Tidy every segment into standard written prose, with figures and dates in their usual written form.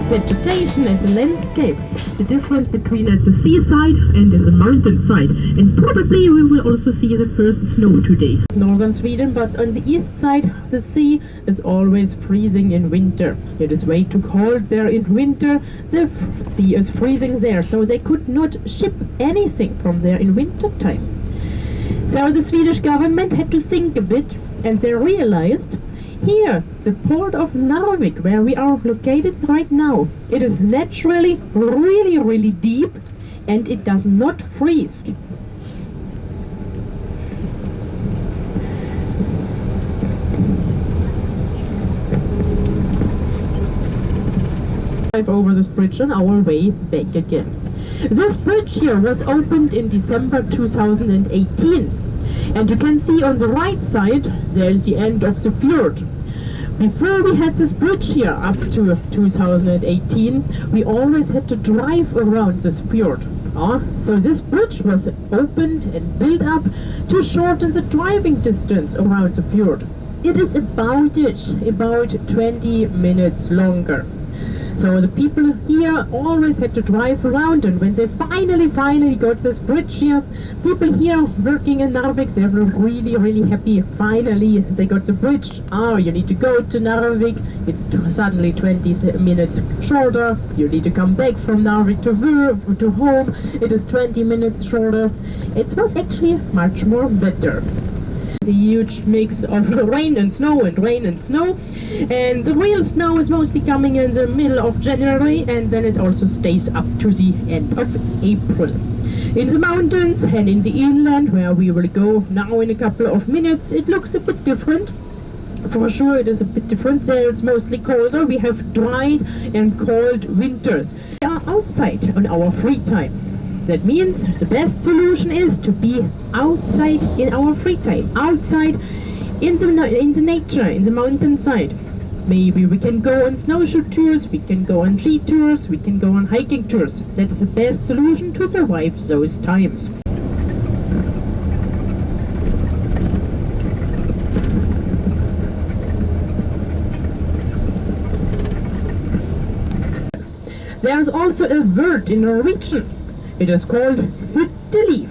vegetation and the landscape, the difference between at the seaside and in the mountainside. And probably we will also see the first snow today. Northern Sweden, but on the east side the sea is always freezing in winter. It is way too cold there in winter. The sea is freezing there, so they could not ship anything from there in winter time. So the Swedish government had to think a bit, and they realized here, the port of Narvik, where we are located right now, it is naturally really deep and it does not freeze. Drive over this bridge on our way back again. This bridge here was opened in December 2018. And you can see on the right side, there is the end of the fjord. Before we had this bridge here up to 2018, we always had to drive around this fjord. So this bridge was opened and built up to shorten the driving distance around the fjord. It is about 20 minutes longer. So the people here always had to drive around, and when they finally got this bridge here, people here working in Narvik, they were really happy. Finally they got the bridge. You need to go to Narvik, it's suddenly 20 minutes shorter. You need to come back from Narvik to work, to home, it is 20 minutes shorter. It was actually much more better. A huge mix of rain and snow, and the real snow is mostly coming in the middle of January, and then it also stays up to the end of April. In the mountains and in the inland, where we will go now in a couple of minutes, it looks a bit different. For sure it is a bit different. There it's mostly colder. We have dried and cold winters. We are outside on our free time. That means the best solution is to be outside in our free time, outside in the nature, in the mountainside. Maybe we can go on snowshoe tours, we can go on ski tours, we can go on hiking tours. That is the best solution to survive those times. There is also a word in Norwegian. It is called hytteliv,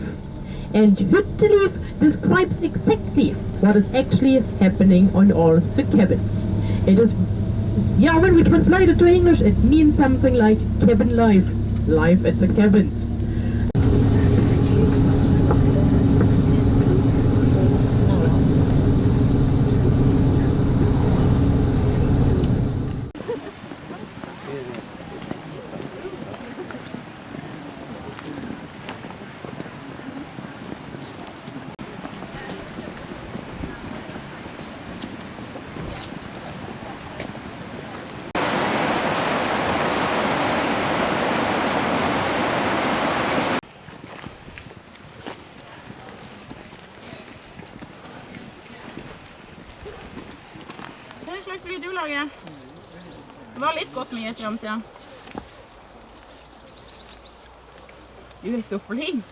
and hytteliv describes exactly what is actually happening on all the cabins. It is, when we translate it to English, it means something like cabin life, life at the cabins. Hva slags lyd du lager? Det var litt godt mye etter siden. Du er så flink.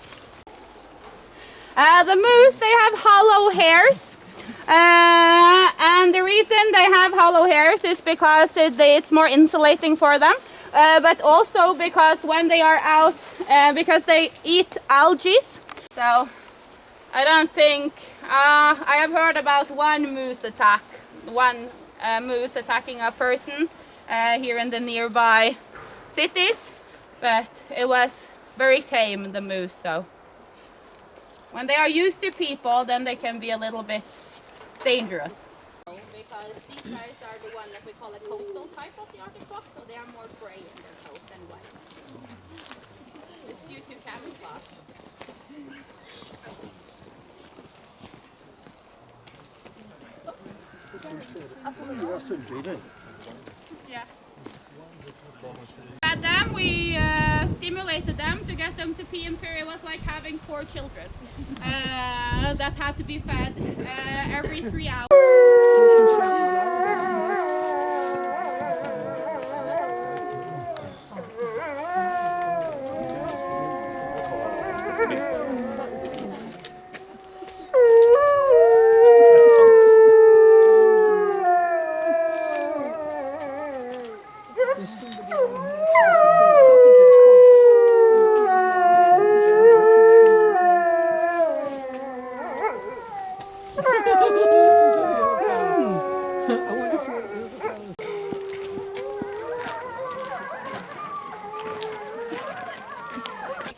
The moose, they have hollow hairs. And the reason they have hollow hairs is because it's more insulating for them. But also because when they are out, because they eat algae. So I don't think, I have heard about one moose attack, moose attacking a person here in the nearby cities, but it was very tame, the moose. So when they are used to people, then they can be a little bit dangerous. Because these guys are the one that we call a coastal type of the Arctic fox, so they are more gray in their coat than white. It's due to camouflage. Yeah. At them, we stimulated them to get them to pee and pee. It was like having 4 children that had to be fed every 3 hours.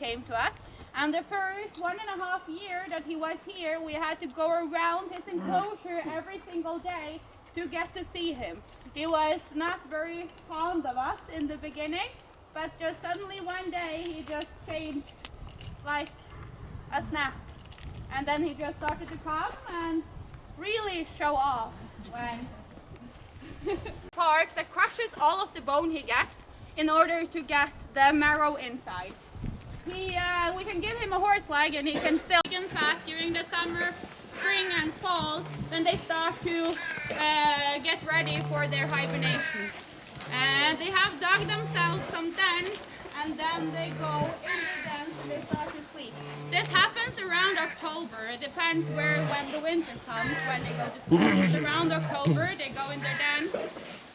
Came to us, and the first 1.5 years that he was here, we had to go around his enclosure every single day to get to see him. He was not very fond of us in the beginning, but just suddenly one day he just changed like a snap, and then he just started to come and really show off when park that crushes all of the bone he gets in order to get the marrow inside. We can give him a horse leg and he can still get fast during the summer, spring and fall. Then they start to get ready for their hibernation. And they have dug themselves some dens, and then they go in the dens and they start to sleep. This happens around October. It depends when the winter comes, when they go to sleep. But around October they go in their dens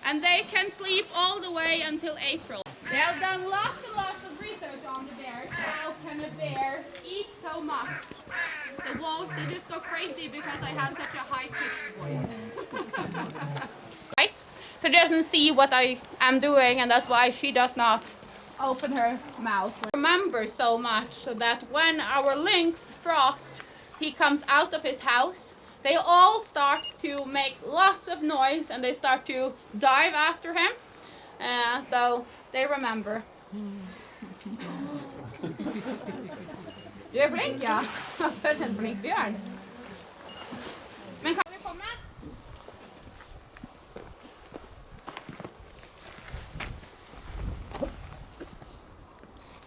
and they can sleep all the way until April. They have done lots and lots of research on the bears. How can a bear eat so much? The wolves, they just go crazy because I have such a high-pitched voice. Right? So she doesn't see what I am doing, and that's why she does not open her mouth. Remember so much so that when our lynx, Frost, he comes out of his house, they all start to make lots of noise and they start to dive after him. So they remember. Du är flink, ja. För en flink björn. Men kan vi komma?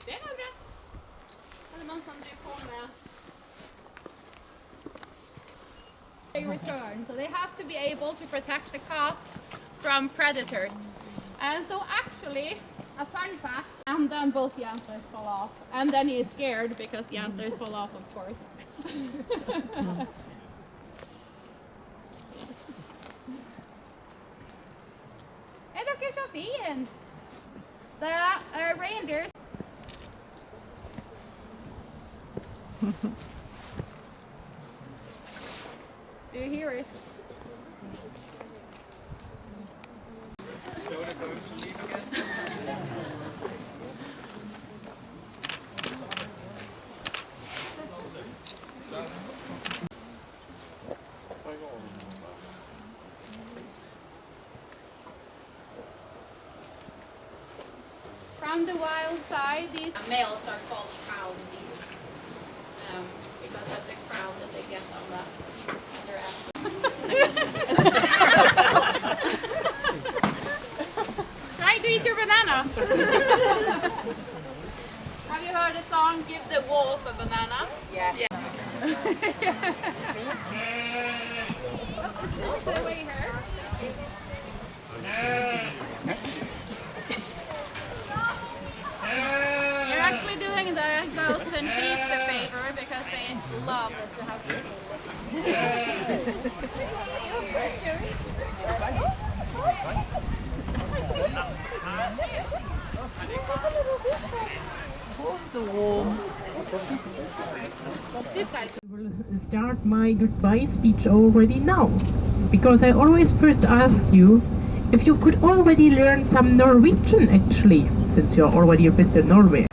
Det går bra. Eller någon som du får med. They return, so they have to be able to protect the calves from predators. And so actually, a fun fact, and then both the antlers fall off. And then he is scared because the antlers fall off, of course. Är dere så fin? The reindeers. Do you hear it? Stoner going to leave again? From the wild side, these males are called crown bees because of the crown that they get on their ass. Try to eat your banana. Have you heard the song "Give the Wolf a Banana"? Yeah. Stay away here. You're actually doing the goats and sheep a favor because they love to have this. So warm. This guy. I will start my goodbye speech already now, because I always first ask you if you could already learn some Norwegian actually, since you're already a bit in Norway.